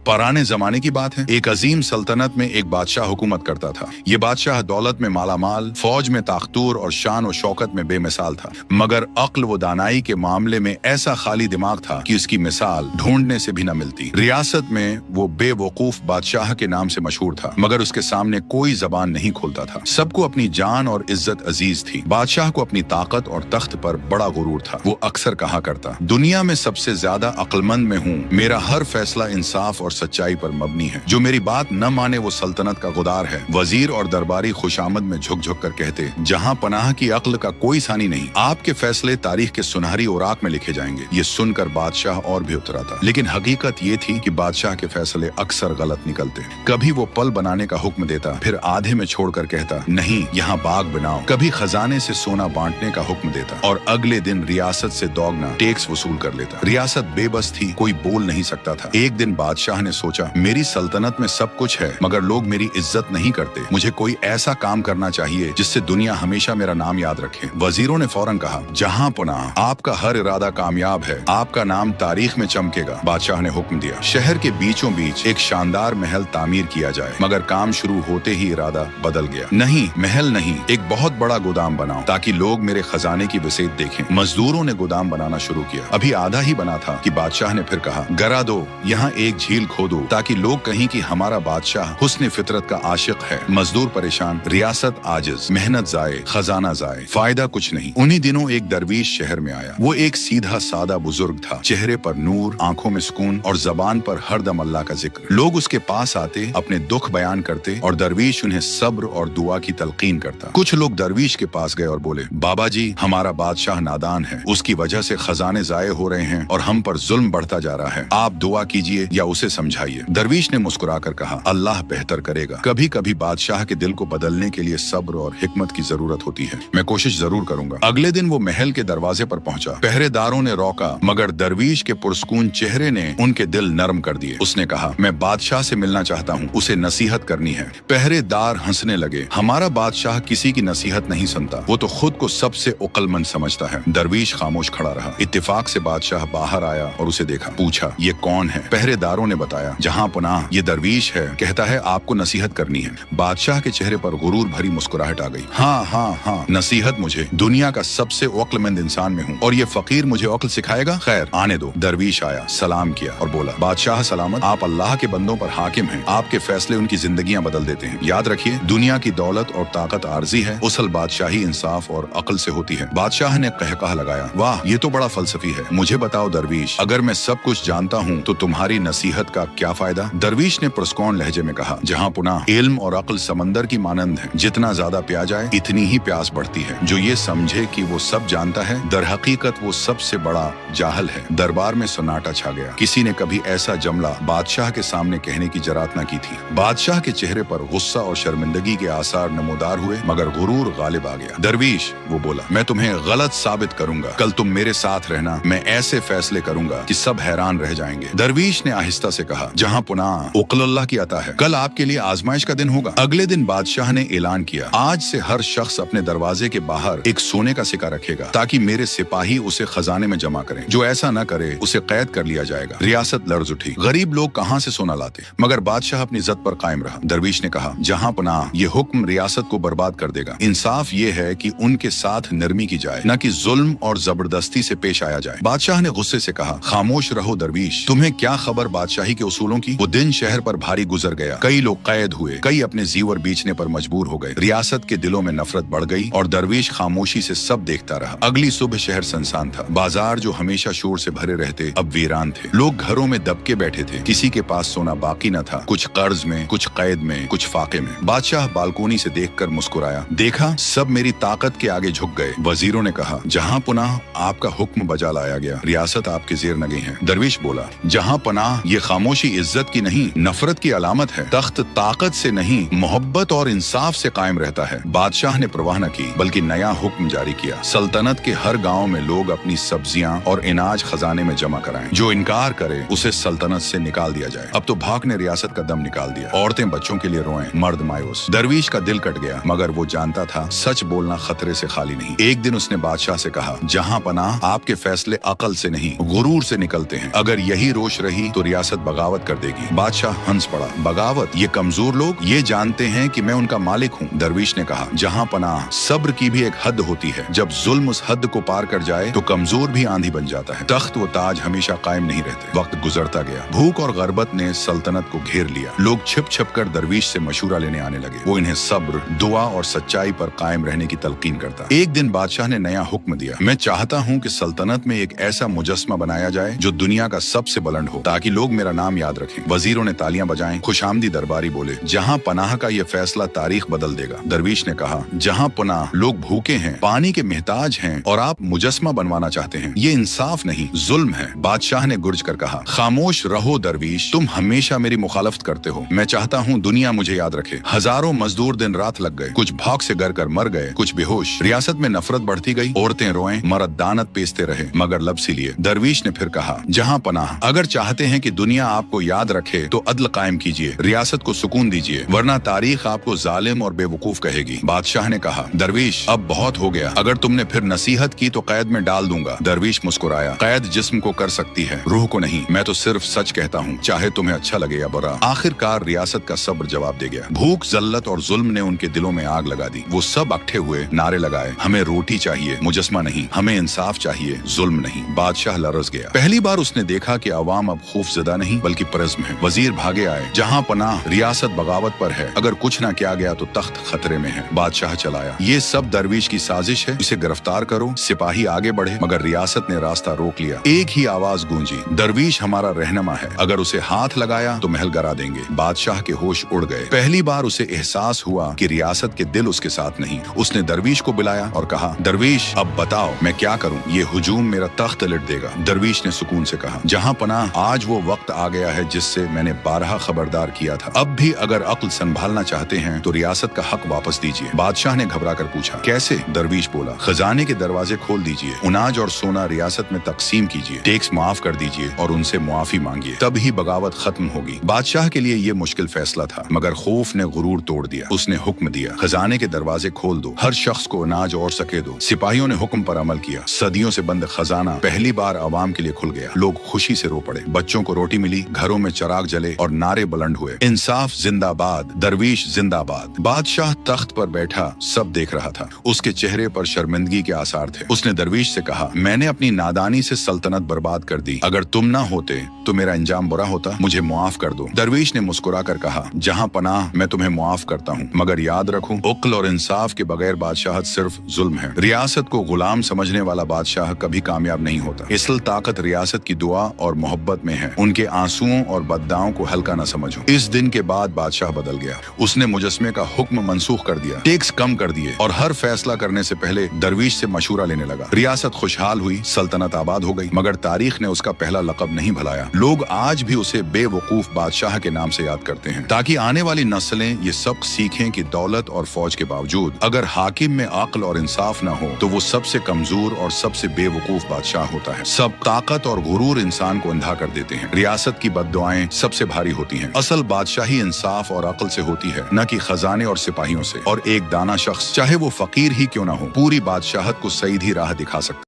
पुराने जमाने की बात है। एक अजीम सल्तनत में एक बादशाह हुकूमत करता था। ये बादशाह दौलत में मालामाल, फौज में ताकतूर और शान और शौकत में बेमिसाल था, मगर अक्ल व दानाई के मामले में ऐसा खाली दिमाग था कि उसकी मिसाल ढूंढने से भी न मिलती। रियासत में वो बेवकूफ बादशाह के नाम से मशहूर था, मगर उसके सामने कोई जबान नहीं खोलता था। सबको अपनी जान और इज्जत अजीज थी। बादशाह को अपनी ताकत और तख्त पर बड़ा गुरूर था। वो अक्सर कहा करता, दुनिया में सबसे ज्यादा अक्लमंद में हूँ, मेरा हर फैसला इंसाफ और सच्चाई पर मबनी है। जो मेरी बात न माने वो सल्तनत का गुदार है। वजीर और दरबारी खुशामद में झुक झुक कर कहते, जहाँ पनाह की अक्ल का कोई सानी नहीं, आपके फैसले तारीख के सुनहरी औराक में लिखे जाएंगे। ये सुनकर बादशाह और भी उतरा था, लेकिन हकीकत ये थी कि बादशाह के फैसले अक्सर गलत निकलते। कभी वो पल बनाने का हुक्म देता, फिर आधे में छोड़कर कहता, नहीं यहाँ बाग बनाओ। कभी खजाने से सोना बांटने का हुक्म देता और अगले दिन रियासत से दोगुना टैक्स वसूल कर लेता। रियासत बेबस थी, कोई बोल नहीं सकता था। एक दिन बादशाह ने सोचा, मेरी सल्तनत में सब कुछ है, मगर लोग मेरी इज्जत नहीं करते। मुझे कोई ऐसा काम करना चाहिए जिससे दुनिया हमेशा मेरा नाम याद रखे। वजीरों ने फौरन कहा, जहां पनाह, आपका हर इरादा कामयाब है, आपका नाम तारीख में चमकेगा। बादशाह ने हुक्म दिया, शहर के बीचों बीच एक शानदार महल तामीर किया जाए। मगर काम शुरू होते ही इरादा बदल गया। नहीं, महल नहीं, एक बहुत बड़ा गोदाम बनाओ ताकि लोग मेरे खजाने की वसीयत देखें। मजदूरों ने गोदाम बनाना शुरू किया। अभी आधा ही बना था कि बादशाह ने फिर कहा, गरा दो, यहाँ एक झील खोदो ताकि लोग कहें कि हमारा बादशाह हुस्न फितरत का आशिक है। मजदूर परेशान, रियासत आजिज, मेहनत जाए, खजाना जाए, फायदा कुछ नहीं। उन्हीं दिनों एक दरवीश शहर में आया। वो एक सीधा सादा बुजुर्ग था, चेहरे पर नूर, आंखों में सुकून और जबान पर हरदम अल्लाह का जिक्र। लोग उसके पास आते, अपने दुख बयान करते और दरवीश उन्हें सब्र और दुआ की तलकीन करता। कुछ लोग दरवीश के पास गए और बोले, बाबा जी, हमारा बादशाह नादान है, उसकी वजह से खजाने जाये हो रहे हैं और हम पर जुल्म बढ़ता जा रहा है। आप दुआ कीजिए या उसे समझाइए। दरवीश ने मुस्कुराकर कहा, अल्लाह बेहतर करेगा। कभी कभी बादशाह के दिल को बदलने के लिए सब्र और हिकमत की जरूरत होती है। मैं कोशिश जरूर करूंगा। अगले दिन वो महल के दरवाजे पर पहुंचा। पहरेदारों ने रोका, मगर दरवीश के पुरस्कून चेहरे ने उनके दिल नरम कर दिए। उसने कहा, मैं बादशाह से मिलना चाहता हूँ, उसे नसीहत करनी है। पहरेदार हंसने लगे, हमारा बादशाह किसी की नसीहत नहीं सुनता, वो तो खुद को सबसे अक्लमंद समझता है। दरवीश खामोश खड़ा रहा। इत्तेफाक से बादशाह बाहर आया और उसे देखा। पूछा, ये कौन है? पहरेदारों ने बताया, जहां पनाह, ये दरवीश है, कहता है आपको नसीहत करनी है। बादशाह के चेहरे पर गुरूर भरी मुस्कुराहट आ गई। हाँ हाँ हाँ, नसीहत मुझे, दुनिया का सबसे अक्लमंद इंसान में हूँ और ये फकीर मुझे अक्ल सिखाएगा। खैर, आने दो। दरवीश आया, सलाम किया और बोला, बादशाह सलामत, आप अल्लाह के बंदों पर हाकिम हैं, आपके फैसले उनकी जिंदगियां बदल देते हैं। याद रखिए, दुनिया की दौलत और ताकत आर्जी है, असल बादशाही इंसाफ और अक्ल से होती है। बादशाह ने कहकहा लगाया, वाह, ये तो बड़ा फलसफी है। मुझे बताओ दरवीश, अगर मैं सब कुछ जानता हूँ तो तुम्हारी नसीहत का क्या फायदा? दरवीश ने पुरस्कौन लहजे में कहा, जहाँ पुनः इल्म और अक्ल समंदर की मानंद है, जितना ज्यादा पिया जाए इतनी ही प्यास बढ़ती है। जो ये समझे कि वो सब जानता है, दर हकीकत वो सबसे बड़ा जाहल है। दरबार में सन्नाटा छा गया। किसी ने कभी ऐसा जमला बादशाह के सामने कहने की जरात न की थी। बादशाह के चेहरे पर गुस्सा और शर्मिंदगी के आसार नमूदार हुए, मगर गुरूर गालिब आ गया। दरवीश, वो बोला, मैं तुम्हें गलत साबित करूंगा। कल तुम मेरे साथ रहना, मैं ऐसे फैसले करूंगा कि सब हैरान रह जाएंगे। दरवीश ने आहिस्ता से कहा, जहाँ पुनाह उक़्ल की अता है, कल आपके लिए आजमाइश का दिन होगा। अगले दिन बादशाह ने ऐलान किया, आज से हर शख्स अपने दरवाजे के बाहर एक सोने का सिक्का रखेगा ताकि मेरे सिपाही उसे खजाने में जमा करें। जो ऐसा न करे उसे कैद कर लिया जाएगा। रियासत लर्ज उठी। गरीब लोग कहाँ से सोना लाते, मगर बादशाह अपनी इज्जत पर कायम रहा। दरवीश ने कहा, जहाँ पनाह, ये हुक्म रियासत को बर्बाद कर देगा। इंसाफ ये है कि उनके साथ नरमी की जाए, न कि जुल्म और जबरदस्ती से पेश आया जाए। बादशाह ने गुस्से से कहा, खामोश रहो दरवीश, तुम्हें क्या खबर बादशाही के उसूलों की? वो दिन शहर पर भारी गुजर गया। कई लोग कैद हुए, कई अपने जीवर बेचने पर मजबूर हो गए। रियासत के दिलों में नफरत बढ़ गई और दरवीश खामोशी से सब देखता रहा। अगली सुबह शहर सुनसान था। बाजार जो हमेशा शोर से भरे रहते अब वीरान थे। लोग घरों में दबके बैठे थे। किसी के पास सोना बाकी न था, कुछ कर्ज में, कुछ कैद में, कुछ फाके में। बादशाह बालकोनी से देखकर मुस्कुराया, देखा सब मेरी ताकत के आगे झुक गए। वजीरों ने कहा, जहाँ पुनाह, आपका हुक्म बजा लाया गया, रियासत आपके जेर न गई है। दरवीश बोला, जहाँ पनाह, ये खामोशी इज्जत की नहीं, नफरत की अलामत है। तख्त ताकत से नहीं, मोहब्बत और इंसाफ से कायम रहता है। बादशाह ने परवाह न की, बल्कि नया हुक्म जारी किया, सल्तनत के हर गांव में लोग अपनी सब्जियां और अनाज खजाने में जमा कराएं। जो इनकार करे उसे सल्तनत से निकाल दिया जाए। अब तो भाग ने रियासत का दम निकाल दिया। औरतें बच्चों के लिए रोएं, मर्द मायूस। दरवीश का दिल कट गया, मगर वो जानता था सच बोलना खतरे से खाली नहीं। एक दिन उसने बादशाह से कहा, जहाँ पनाह, आपके फैसले अकल से नहीं, गुरूर से निकलते हैं। अगर यही रोश रही तो रियासत बगावत बगावत कर देगी। बादशाह हंस पड़ा। बगावत? ये कमजोर लोग, ये जानते हैं कि मैं उनका मालिक हूँ। दरवीश ने कहा, जहाँ पनाह, सब्र की भी एक हद होती है। जब जुल्म उस हद को पार कर जाए तो कमजोर भी आंधी बन जाता है। तख्त व ताज हमेशा कायम नहीं रहते। वक्त गुजरता गया। भूख और गरबत ने सल्तनत को घेर लिया। लोग छिप छिप कर दरवीश से मशूरा लेने आने लगे। वो इन्हें सब्र, दुआ और सच्चाई पर कायम रहने की तलकीन करता। एक दिन बादशाह ने नया हुक्म दिया, मैं चाहता हूँ कि सल्तनत में एक ऐसा मुजस्मा बनाया जाए जो दुनिया का सबसे बुलंद हो, ताकि लोग मेरा नाम याद रखें। वजीरों ने तालियां बजाएं। खुशामदी दरबारी बोले, जहाँ पनाह का ये फैसला तारीख बदल देगा। दरवीश ने कहा, जहाँ पनाह लोग भूखे हैं, पानी के मोहताज हैं और आप मुजस्मा बनवाना चाहते हैं, ये इंसाफ नहीं, जुल्म है। बादशाह ने गुर्ज कर कहा, खामोश रहो दरवीश, तुम हमेशा मेरी मुखालफत करते हो। मैं चाहता हूँ दुनिया मुझे याद रखे। हजारों मजदूर दिन रात लग गए, कुछ भौंक से गर कर मर गए, कुछ बेहोश। रियासत में नफरत बढ़ती गई। औरतें रोएं, मर्द दानत पेसते रहे, मगर लब सी लिए। दरवीश ने फिर कहा, जहाँ पनाह, अगर चाहते हैं कि दुनिया आपको याद रखे तो अदल कायम कीजिए, रियासत को सुकून दीजिए, वरना तारीख आपको जालिम और बेवकूफ कहेगी। बादशाह ने कहा, दरवीश अब बहुत हो गया, अगर तुमने फिर नसीहत की तो कैद में डाल दूंगा। दरवीश मुस्कुराया, कैद जिस्म को कर सकती है, रूह को नहीं। मैं तो सिर्फ सच कहता हूँ, चाहे तुम्हें अच्छा लगे या बुरा। आखिरकार रियासत का सब्र जवाब दे गया। भूख, जल्लत और जुल्म ने उनके दिलों में आग लगा दी। वो सब अकठे हुए नारे लगाए, हमें रोटी चाहिए, मुजस्मा नहीं, हमें इंसाफ चाहिए, जुल्म नहीं। बादशाह लरस गया। पहली बार उसने देखा कि अवाम अब खौफजदा नहीं बल्कि परज़्म है। वजीर भागे आए, जहाँ पनाह, रियासत बगावत पर है, अगर कुछ न किया गया तो तख्त खतरे में है। बादशाह चलाया, ये सब दरवीश की साजिश है, इसे गिरफ्तार करो। सिपाही आगे बढ़े, मगर रियासत ने रास्ता रोक लिया। एक ही आवाज गूंजी, दरवीश हमारा रहनुमा है, अगर उसे हाथ लगाया तो महल गिरा देंगे। बादशाह के होश उड़ गए। पहली बार उसे एहसास हुआ कि रियासत के दिल उसके साथ नहीं। उसने दरवीश को बुलाया और कहा, दरवीश अब बताओ मैं क्या करूं, ये हुजूम मेरा तख्त लिट देगा। दरवीश ने सुकून से कहा, जहां पनाह, आज वो वक्त आ गया है जिससे मैंने बारहा खबरदार किया था। अब भी अगर अक्ल संभालना चाहते हैं तो रियासत का हक वापस दीजिए। बादशाह ने घबरा कर पूछा, कैसे? दरवीश बोला, खजाने के दरवाजे खोल दीजिए, अनाज और सोना रियासत में तकसीम कीजिए, टैक्स माफ कर दीजिए और उनसे मुआफी मांगिए, तब ही बगावत खत्म होगी। बादशाह के लिए ये मुश्किल फैसला था, मगर खौफ ने गुरूर तोड़ दिया। उसने हुक्म दिया, खजाने के दरवाजे खोल दो, हर शख्स को अनाज और सके दो। सिपाहियों ने हुक्म पर अमल किया। सदियों से बंद खजाना पहली बार आवाम के लिए खुल गया। लोग खुशी से रो पड़े। बच्चों को रोटी मिली, घरों में चिराग जले और नारे बुलंद हुए, इंसाफ जिंदाबाद, दरवीश जिंदाबाद। बादशाह तख्त पर बैठा सब देख रहा था। उसके चेहरे पर शर्मिंदगी के आसार थे। उसने दरवीश से कहा, मैंने अपनी नादानी से सल्तनत बर्बाद कर दी, अगर तुम ना होते तो मेरा अंजाम बुरा होता, मुझे मुआफ कर दो। दरवीश ने मुस्कुरा कर कहा, जहां पनाह, मैं तुम्हें मुआफ करता हूँ, मगर याद रखो, उक्ल और इंसाफ के बगैर बादशाहत सिर्फ जुल्म है। रियासत को गुलाम समझने वाला बादशाह कभी कामयाब नहीं होता। असल ताकत रियासत की दुआ और मोहब्बत में है। उनके आंसुओं और बददाओं को हल्का न समझो। इस दिन के बाद बादशाह बदल गया। उसने मुजस्मे का हुक्म मनसूख कर दिया, टैक्स कम कर दिए और हर फैसला करने से पहले दरवीश से मशूरा लेने लगा। रियासत खुशहाल हुई, सल्तनत आबाद हो गई, मगर तारीख ने उसका पहला लक़ब नहीं भुलाया। लोग आज भी उसे बेवकूफ बादशाह के नाम से याद करते हैं, ताकि आने वाली नस्लें ये सबक सीखें कि दौलत और फौज के बावजूद अगर हाकिम में अक्ल और इंसाफ न हो तो वो सबसे कमजोर और सबसे बेवकूफ बादशाह होता है। सब ताकत और गुरूर इंसान को अंधा कर देते हैं। रियासत की बद्दुआएं सबसे भारी होती हैं। असल बादशाही इंसाफ और अक्ल से होती है, न कि खजाने और सिपाहियों से। और एक दाना शख्स, चाहे वो फकीर ही क्यों न हो, पूरी बादशाहत को सीधी राह दिखा सकता है।